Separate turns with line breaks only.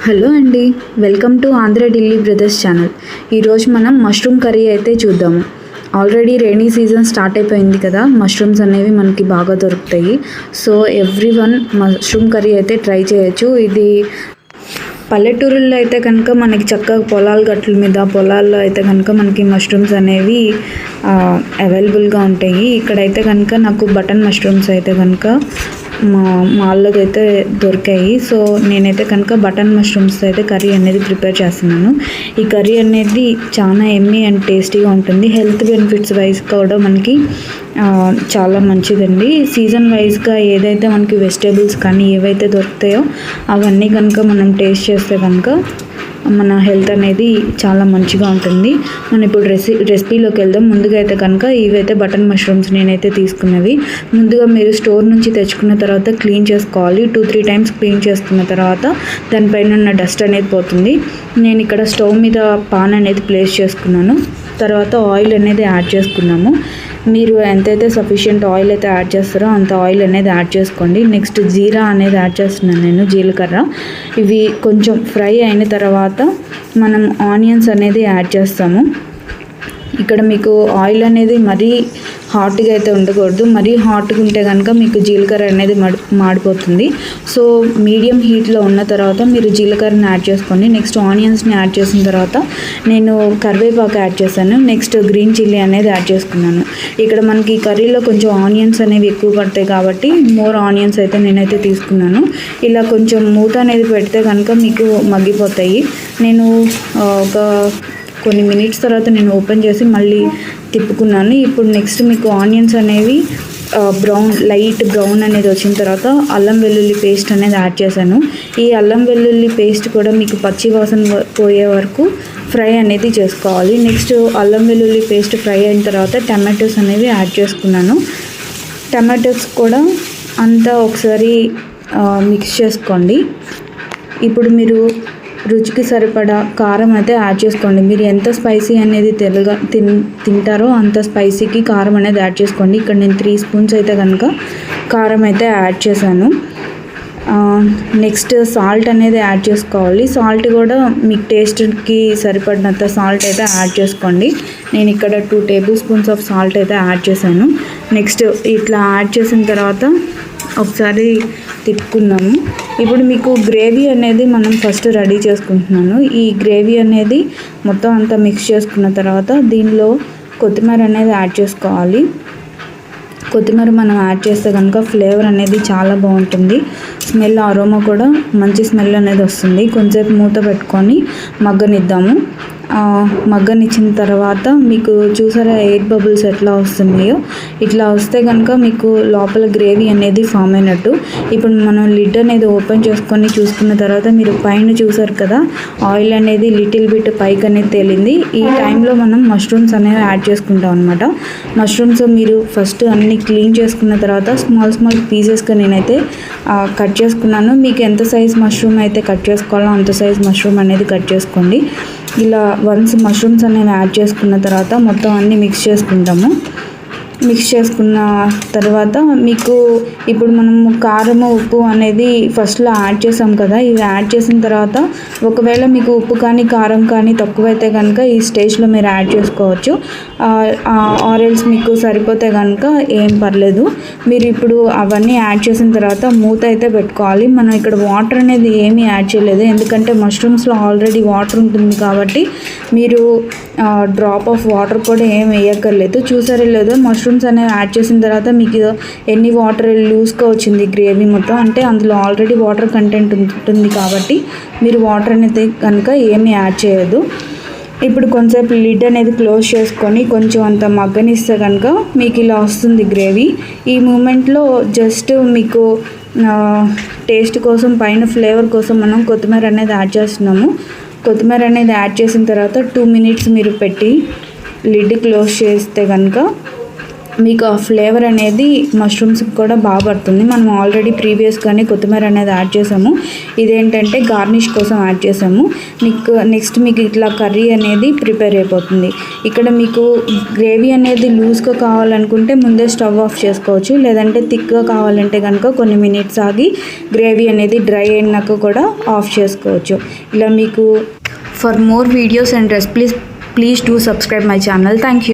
Hello అండి, welcome to Andhra Delhi brothers channel. ఈరోజు మనం మష్రూమ్ కర్రీ అయితే చూద్దాము. ఆల్రెడీ రైనీ సీజన్ స్టార్ట్ అయిపోయింది కదా, మష్రూమ్స్ అనేవి మనకి బాగా దొరుకుతాయి. సో ఎవ్రీవన్ మష్రూమ్ కర్రీ అయితే ట్రై చేయొచ్చు. ఇది పల్లెటూరుల్లో అయితే కనుక మనకి చక్కగా పొలాల్లో అయితే కనుక మనకి మష్రూమ్స్ అనేవి అవైలబుల్గా ఉంటాయి. ఇక్కడైతే కనుక నాకు బటన్ మష్రూమ్స్ అయితే కనుక మాల్లోకి అయితే దొరికాయి. సో నేనైతే కనుక బటన్ మష్రూమ్స్ అయితే కర్రీ అనేది ప్రిపేర్ చేస్తున్నాను. ఈ కర్రీ అనేది చాలా ఎమ్మీ అండ్ టేస్టీగా ఉంటుంది. హెల్త్ బెనిఫిట్స్ వైజ్ కూడా మనకి చాలా మంచిదండి. సీజన్ వైజ్గా ఏదైతే మనకి వెజిటేబుల్స్ కానీ ఏవైతే దొరుకుతాయో అవన్నీ కనుక మనం టేస్ట్ చేస్తే కనుక మన హెల్త్ అనేది చాలా మంచిగా ఉంటుంది. మనం ఇప్పుడు రెసిపీలోకి వెళ్దాం. ముందుగా అయితే కనుక ఇవైతే బటన్ మష్రూమ్స్ నేనైతే తీసుకున్నవి. ముందుగా మీరు స్టోర్ నుంచి తెచ్చుకున్న తర్వాత క్లీన్ చేసుకోవాలి. 2-3 టైమ్స్ క్లీన్ చేసుకున్న తర్వాత దానిపైన ఉన్న డస్ట్ అనేది పోతుంది. నేను ఇక్కడ స్టవ్ మీద పాన్ అనేది ప్లేస్ చేసుకున్నాను. తర్వాత ఆయిల్ అనేది యాడ్ చేసుకున్నాము. మీరు ఎంతైతే సఫిషియంట్ ఆయిల్ అయితే యాడ్ చేస్తారో అంత ఆయిల్ అనేది యాడ్ చేసుకోండి. నెక్స్ట్ జీరా అనేది యాడ్ చేస్తున్నాను నేను, జీలకర్ర. ఇవి కొంచెం ఫ్రై అయిన తర్వాత మనం ఆనియన్స్ అనేది యాడ్ చేస్తాము. ఇక్కడ మీకు ఆయిల్ అనేది మరీ హాట్గా అయితే ఉండకూడదు. మరీ హాట్గా ఉంటే కనుక మీకు జీలకర్ర అనేది మాడిపోతుంది. సో మీడియం హీట్లో ఉన్న తర్వాత మీరు జీలకర్రని యాడ్ చేసుకోండి. నెక్స్ట్ ఆనియన్స్ని యాడ్ చేసిన తర్వాత నేను కరివేపాకు యాడ్ చేశాను. నెక్స్ట్ గ్రీన్ చిల్లీ అనేది యాడ్ చేసుకున్నాను. ఇక్కడ మనకి కర్రీలో కొంచెం ఆనియన్స్ అనేవి ఎక్కువ పడతాయి కాబట్టి మోర్ ఆనియన్స్ అయితే నేనైతే తీసుకున్నాను. ఇలా కొంచెం మూత అనేది పెడితే కనుక మీకు మగ్గిపోతాయి. నేను ఒక కొన్ని మినిట్స్ తర్వాత నేను ఓపెన్ చేసి మళ్ళీ తిప్పుకున్నాను. ఇప్పుడు నెక్స్ట్ మీకు ఆనియన్స్ అనేవి లైట్ బ్రౌన్ అనేది వచ్చిన తర్వాత అల్లం వెల్లుల్లి పేస్ట్ అనేది యాడ్ చేశాను. ఈ అల్లం వెల్లుల్లి పేస్ట్ కూడా మీకు పచ్చి వాసన పోయే వరకు ఫ్రై అనేది చేసుకోవాలి. నెక్స్ట్ అల్లం వెల్లుల్లి పేస్ట్ ఫ్రై అయిన తర్వాత టమాటోస్ అనేవి యాడ్ చేసుకున్నాను. టమాటోస్ కూడా అంతా ఒకసారి మిక్స్ చేసుకోండి. ఇప్పుడు మీరు రుచికి సరిపడా కారం అయితే యాడ్ చేసుకోండి. మీరు ఎంత స్పైసీ అనేది తింటారో అంత స్పైసీకి కారం అనేది యాడ్ చేసుకోండి. ఇక్కడ నేను 3 స్పూన్స్ అయితే కనుక కారం అయితే యాడ్ చేశాను. నెక్స్ట్ సాల్ట్ అనేది యాడ్ చేసుకోవాలి. సాల్ట్ కూడా మీకు టేస్ట్కి సరిపడినంత సాల్ట్ అయితే యాడ్ చేసుకోండి. నేను ఇక్కడ 2 టేబుల్ స్పూన్స్ ఆఫ్ సాల్ట్ అయితే యాడ్ చేశాను. నెక్స్ట్ ఇట్లా యాడ్ చేసిన తర్వాత ఒకసారి తిప్పుకున్నాము. ఇప్పుడు మీకు గ్రేవీ అనేది మనం ఫస్ట్ రెడీ చేసుకుంటున్నాను. ఈ గ్రేవీ అనేది మొత్తం అంతా మిక్స్ చేసుకున్న తర్వాత దీనిలో కొత్తిమీర అనేది యాడ్ చేసుకోవాలి. కొత్తిమీర మనం యాడ్ చేస్తే కనుక ఫ్లేవర్ అనేది చాలా బాగుంటుంది. స్మెల్ అరోమా కూడా మంచి స్మెల్ అనేది వస్తుంది. కొంచెంసేపు మూత పెట్టుకొని మగ్గనిద్దాము. మగ్గనిచ్చిన తర్వాత మీకు చూసారా ఎయిర్ బబుల్స్ ఎట్లా వస్తున్నాయో, ఇట్లా వస్తే కనుక మీకు లోపల గ్రేవీ అనేది ఫామ్ అయినట్టు. ఇప్పుడు మనం లిడ్ అనేది ఓపెన్ చేసుకొని చూసుకున్న తర్వాత మీరు పైన చూసారు కదా ఆయిల్ అనేది లిటిల్ బిట్ పైకి అనేది తేలింది. ఈ టైంలో మనం మష్రూమ్స్ అనేవి యాడ్ చేసుకుంటాం అనమాట. మష్రూమ్స్ మీరు ఫస్ట్ అన్ని క్లీన్ చేసుకున్న తర్వాత స్మాల్ పీసెస్గా నేనైతే కట్ చేసుకున్నాను. మీకు ఎంత సైజ్ మష్రూమ్ అయితే కట్ చేసుకోవాలో అంత సైజ్ మష్రూమ్ అనేది కట్ చేసుకోండి. ఇలా వన్స్ మష్రూమ్స్ అనేవి యాడ్ చేసుకున్న తర్వాత మొత్తం అన్నీ మిక్స్ చేసుకుంటాము. మిక్స్ చేసుకున్న తర్వాత మీకు ఇప్పుడు మనము కారము ఉప్పు అనేది ఫస్ట్లో యాడ్ చేసాం కదా, ఇవి యాడ్ చేసిన తర్వాత ఒకవేళ మీకు ఉప్పు కానీ కారం కానీ తక్కువైతే కనుక ఈ స్టేజ్లో మీరు యాడ్ చేసుకోవచ్చు. ఆరెల్స్ మీకు సరిపోతే కనుక ఏం పర్లేదు. మీరు ఇప్పుడు అవన్నీ యాడ్ చేసిన తర్వాత మూత అయితే పెట్టుకోవాలి. మనం ఇక్కడ వాటర్ అనేది ఏమీ యాడ్ చేయలేదు, ఎందుకంటే మష్రూమ్స్లో ఆల్రెడీ వాటర్ ఉంటుంది కాబట్టి మీరు డ్రాప్ ఆఫ్ వాటర్ కూడా ఏం వేయక్కర్లేదు. చూసారే లేదో మష్రూమ్స్ అనేవి యాడ్ చేసిన తర్వాత మీకు ఎన్ని వాటర్ లూజ్గా వచ్చింది గ్రేవీ మొత్తం, అంటే అందులో ఆల్రెడీ వాటర్ కంటెంట్ ఉంటుంది కాబట్టి మీరు వాటర్ అనేది కనుక ఏమీ యాడ్ చేయొద్దు. ఇప్పుడు కొంచెంసేపు లిడ్ అనేది క్లోజ్ చేసుకొని కొంచెం అంత మగ్గనిస్తే కనుక మీకు ఇలా వస్తుంది గ్రేవీ. ఈ మూమెంట్లో జస్ట్ మీకు టేస్ట్ కోసం పైన ఫ్లేవర్ కోసం మనం కొత్తిమీర అనేది యాడ్ చేస్తున్నాము. కొత్తిమీర అనేది యాడ్ చేసిన తర్వాత 2 మినిట్స్ మీరు పెట్టి లిడ్ క్లోజ్ చేస్తే కనుక మీకు ఆ ఫ్లేవర్ అనేది మష్రూమ్స్కి కూడా బాగా పడుతుంది. మనం ఆల్రెడీ ప్రీవియస్గానే కొత్తిమీర అనేది యాడ్ చేసాము. ఇదేంటంటే గార్నిష్ కోసం యాడ్ చేసాము. నెక్స్ట్ మీకు ఇట్లా కర్రీ అనేది ప్రిపేర్ అయిపోతుంది. ఇక్కడ మీకు గ్రేవీ అనేది లూజ్గా కావాలనుకుంటే ముందే స్టవ్ ఆఫ్ చేసుకోవచ్చు. లేదంటే థిక్గా కావాలంటే కనుక కొన్ని మినిట్స్ ఆగి గ్రేవీ అనేది డ్రై అయినాక కూడా ఆఫ్ చేసుకోవచ్చు. ఇలా మీకు for more videos and recipes please do subscribe my channel. Thank you.